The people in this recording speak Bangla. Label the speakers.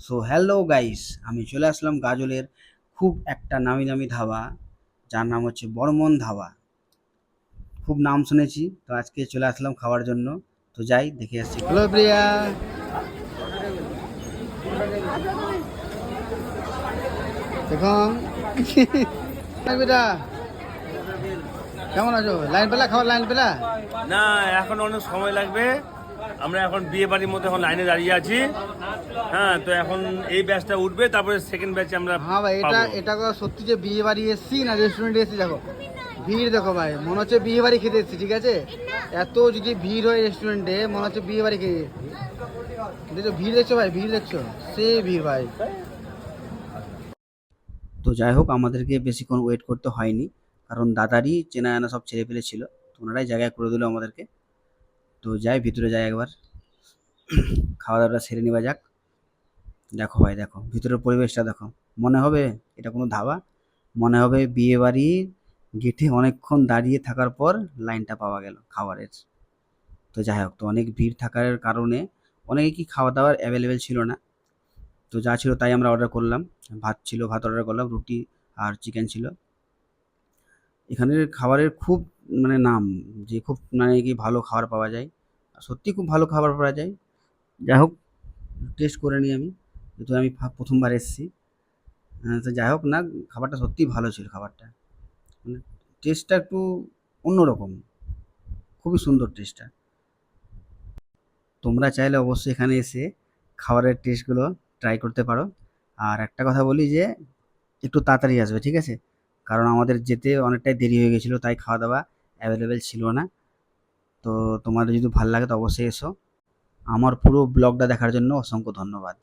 Speaker 1: সো হ্যালো গাইস, আমি চলে আসলাম গাজলের খুব একটা নামি দামি ধাবা, যার নাম হচ্ছে বর্মন ধাবা। খুব নাম শুনেছি, তো আজকে চলে আসলাম খাওয়ার জন্য। তো যাই দেখে আসছি। হ্যালো প্রিয়া, দেখুন বেটা, কেমন আছো? লাইন পেলা, খাওয়ার লাইন পেলা?
Speaker 2: না, এখন অনেক সময় লাগবে। আমরা এখন বিয়ে বাড়ির মধ্যে এখন লাইনে দাঁড়িয়ে আছি। হ্যাঁ, তো এখন এই ব্যাচটা উঠবে, তারপরে সেকেন্ড ব্যাচে আমরা
Speaker 1: হ্যাঁ ভাই, এটা
Speaker 2: পাবো।
Speaker 1: এটা সত্যি যে বিয়ে বাড়ি এসছি না রেস্টুরেন্টে এসছি। দেখো ভিড়, দেখো ভাই, মনে হচ্ছে বিয়ে বাড়ি খেতে এসছি। ঠিক আছে, এত যদি ভিড় হয় রেস্টুরেন্টে, মনে হচ্ছে বিয়ে বাড়ি খেতে। দেখছো ভিড়, দেখছো ভাই, ভিড় দেখছো, সে ভিড় ভাই। তো যাই হোক, আমাদেরকে বেশিক্ষণ ওয়েট করতে হয়নি, কারণ দাদারই চেনা জানা সব ছেলে পেলে ছিল, তো ওনারাই জায়গায় করে দিল আমাদেরকে। তো যাই ভিতরে যাই একবার, খাওয়া দাওয়াটা সেরে নেওয়া যাক। দেখো ভাই, দেখো ভিতরের পরিবেশটা দেখো, মনে হবে এটা কোনো ধাবা, মনে হবে বিয়ে বাড়ির গেটে অনেকক্ষণ দাঁড়িয়ে থাকার পর লাইনটা পাওয়া গেল খাবারের। তো যাই হোক, তো অনেক ভিড় থাকার কারণে অনেকে কি খাওয়া দাওয়ার অ্যাভেলেবেল ছিল না। তো যা ছিল তাই আমরা অর্ডার করলাম। ভাত ছিল, ভাত অর্ডার করলাম, রুটি আর চিকেন ছিল। এখানের খাবারের খুব নাম, যে খুব কি ভালো খাবার পাওয়া যায়। আর সত্যি খুব ভালো খাবার পাওয়া যায়। যাই হোক, টেস্ট করে নিই আমি, যেহেতু আমি প্রথমবার এসেছি। তো যাই হোক না, খাবারটা সত্যিই ভালো ছিল খাবারটা। মানে টেস্টটা একটু অন্যরকম, খুবই সুন্দর টেস্টটা। তোমরা চাইলে অবশ্যই এখানে এসে খাবারের টেস্টগুলো ট্রাই করতে পারো। আর একটা কথা বলি যে একটু তাড়াতাড়ি আসবে, ঠিক আছে? কারণ আমাদের যেতে অনেকটাই দেরি হয়ে গেছিলো, তাই খাওয়া দাওয়া অ্যাভেলেবেল ছিল না। তো তোমাদের যদি ভালো লাগে তো অবশ্যই এসো। আমার পুরো ব্লগটা দেখার জন্য অসংখ্য ধন্যবাদ।